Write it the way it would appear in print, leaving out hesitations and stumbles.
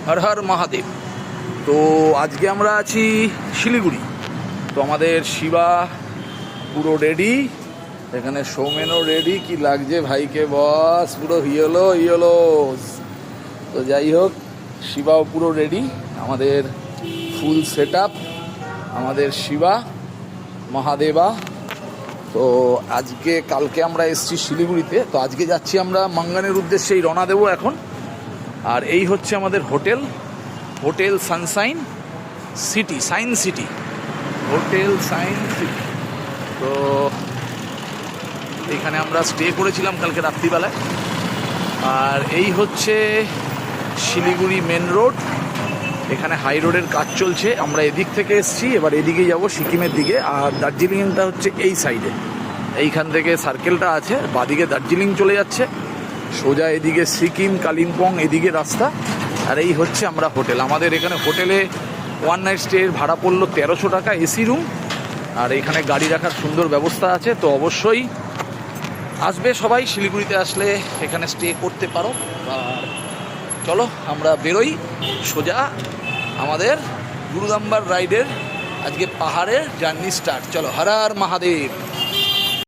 হর হর মহাদেব। তো আজকে আমরা আছি শিলিগুড়ি। তো আমাদের শিবা পুরো রেডি, এখানে সৌমেনও রেডি। কি লাগছে ভাইকে বস, পুরো হিয়েলো। তো যাই হোক, শিবাও পুরো রেডি, আমাদের ফুল সেট আপ, আমাদের শিবা মহাদেবা। তো আজকে কালকে আমরা এসেছি শিলিগুড়িতে, তো আজকে যাচ্ছি আমরা মাঙ্গানের উদ্দেশ্যেই রওনা দেবো এখন। আর এই হচ্ছে আমাদের Hotel Sunshine City, Hotel Shine City. তো এখানে আমরা স্টে করেছিলাম কালকে রাত্রিবেলায়। আর এই হচ্ছে শিলিগুড়ি মেন রোড, এখানে হাই রোডের কাজ চলছে। আমরা এদিক থেকে এসেছি, এবার এদিকে যাব সিকিমের দিকে। আর দার্জিলিংটা হচ্ছে এই সাইডে, এইখান থেকে সার্কেলটা আছে, বাদিকে দার্জিলিং চলে যাচ্ছে, সোজা এদিকে সিকিম কালিম্পং এদিকে রাস্তা। আর এই হচ্ছে আমরা হোটেল। আমাদের এখানে হোটেলে ওয়ান নাইট স্টের ভাড়া পড়লো 1300 টাকা, এসি রুম। আর এখানে গাড়ি রাখার সুন্দর ব্যবস্থা আছে। তো অবশ্যই আসবে সবাই, শিলিগুড়িতে আসলে এখানে স্টে করতে পারো। আর চলো আমরা বেরোই সোজা আমাদের গুরুদাম্বার রাইডের আজকে পাহাড়ের জার্নি স্টার্ট। চলো, হর হর মহাদেব।